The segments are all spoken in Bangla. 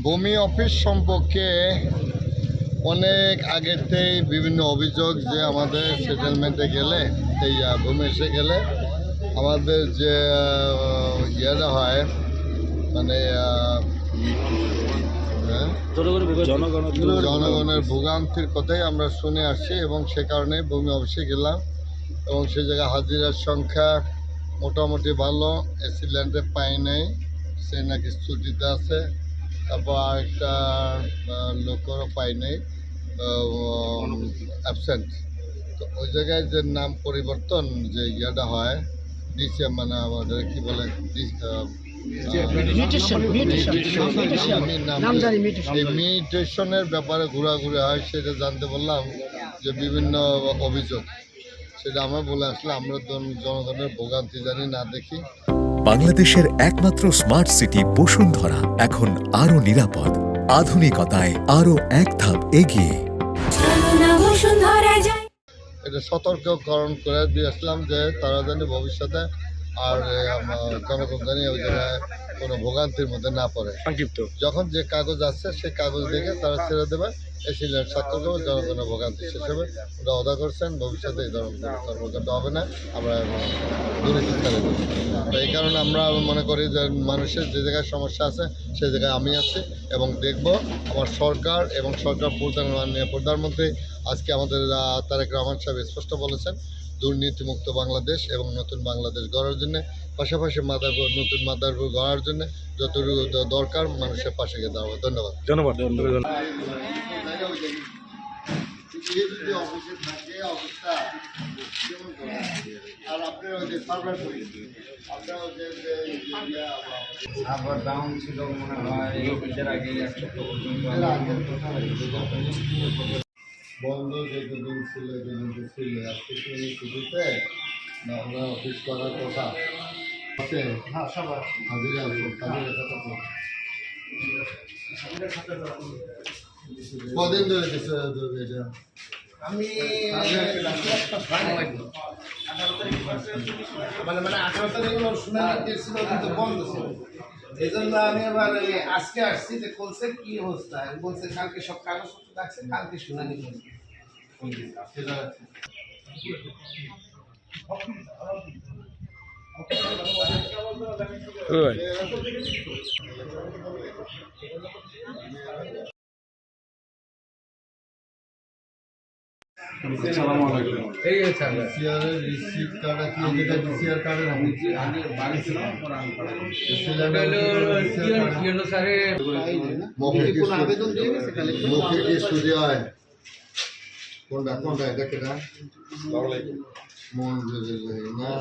ভূমি অফিস সম্পর্কে অনেক আগেতেই বিভিন্ন অভিযোগ যে আমাদের সেটেলমেন্টে গেলে এই ভূমি এসে গেলে আমাদের যে ইয়েটা হয় মানে জনগণের ভোগান্তির কথাই আমরা শুনে আসছি এবং সে কারণে ভূমি অফিসে গেলাম এবং সে জায়গায় হাজিরার সংখ্যা মোটামুটি ভালো। এসি ল্যান্ডে পাই নাই, সে নাকি ছুটিতে আছে। তারপর আরেকটা লোকেরও পাই নাই, অ্যাবসেন্ট। তো ওই জায়গায় যে নাম পরিবর্তন যে ইয়েটা হয় ডিসিএম মানে আমাদের কি বলে মিউটেশনের ব্যাপারে ঘোরাঘুরি হয়, সেটা জানতে পারলাম যে বিভিন্ন অভিযোগ। সেটা আমরা বলে আসলে আমরা জনগণের ভোগান্তি জানি না দেখি। বাংলাদেশের একমাত্র স্মার্ট সিটি বসুন্ধরা এখন আরো নিরাপদ, আধুনিকতায় আরো এক ধাপ এগিয়ে। এটা সতর্ককরণ করে দিয়ে আসলাম যে তারা জানি ভবিষ্যতে আর জনগণ জানি ওই জায়গায় কোনো ভোগান্তির মধ্যে না পড়ে। যখন যে কাগজ আছে সেই কাগজ দেখে তারা ছেড়ে দেবে, এসি ল্যান্ড স্বাক্ষর করবে, জনগণের ভোগান্তি শেষ হবে। ওটা অদা করছেন, ভবিষ্যতে এই ধরনের কর্মকাণ্ড হবে না, আমরা দুর্নীতি ছেড়ে দেবো। তো এই কারণে আমরা মনে করি যে মানুষের যে জায়গায় সমস্যা আছে সেই জায়গায় আমি আছি এবং দেখব আমার সরকার এবং সরকার মাননীয় প্রধানমন্ত্রী আজকে আমাদের তারেক রহমান সাহেব স্পষ্ট বলেছেন দুর্নীতিমুক্ত বাংলাদেশ এবং নতুন বাংলাদেশ গড়ার জন্য, পাশাপাশি নতুন মাদারপুর গড়ার জন্য যতটুকু দরকার মানুষের পাশে গিয়ে দাঁড়াবো। ধন্যবাদ। সার্ভার ডাউন ছিল মনে হয় ঈদের আগে এক সপ্তাহ পর্যন্ত বন্ধ যেদিন ছিল যেদিন ছিল আজকে ছুটিতে না আমরা অফিস করার কথা আছে। হ্যাঁ সবার হাজিরা আছে, হাজিরা কথা কদিন ধরে কিছু এটা আমি 18 তারিখ শুনানি দিয়েছিল কিন্তু বন্ধ ছিল, এই জন্য আমি আবার আজকে আসছি যে বলছে কি অবস্থা, বলছে কালকে সব কাগজপত্র রাখছে, কালকে শুনানি করবে। কোনটা এটা কেনা মঞ্জুরুল্লাহ না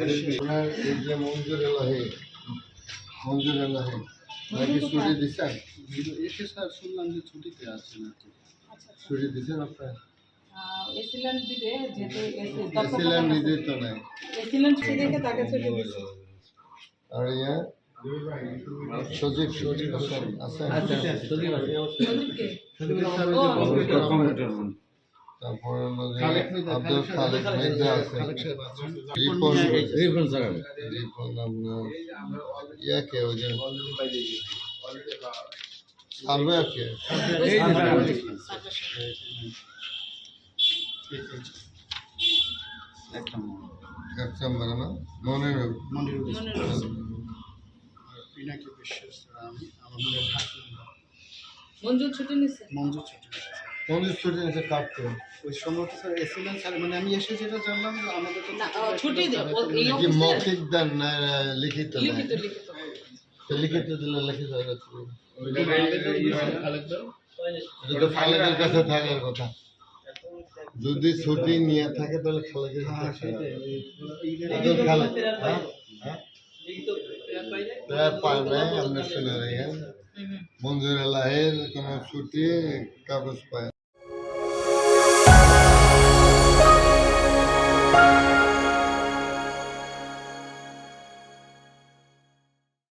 এই যে মঞ্জুরুল্লাহ নাকি ছুটি দিচ্ছেন? এসে স্যার শুনলাম যে ছুটিতে আছে নাকি। ছুটি দিচ্ছেন আপনার? এসিল্যান্ড দিবে, যেহেতু এসিল্যান্ড নিজেই তো নাই। এসিল্যান্ড ছুটি দেখে তাকে ছুটি দিচ্ছে। আর ইয়া সজীব আছে, তারপরে আব্দুল খালেক মেজা আছে, রিপন আপনার ইয়াকে ওই যে সার্ভেয়ার কে এক নম্বর না মনের মঞ্জুর ছুটি নিচ্ছে। মঞ্জুর ছুটি নিচ্ছে কাটতে ওই সম্ভবত স্যার এসিলেন স্যার মানে আমি এসে যেটা জানলাম যে আমাদের তো ছুটি দেব এই কি মৌখিক দেন না লিখিত দেন? লিখিত লিখিত দিলে লিখিত হয়ে যাচ্ছে। এটা তো খালেকের কাছে থাকার কথা, যদি ছুটি নিয়ে থাকে তাহলে খালেকের কাছে খালেক পায় নাই। আমরা শুনে রাখেন মঞ্জুর এলাহের কোনো ছুটি কাগজ পায়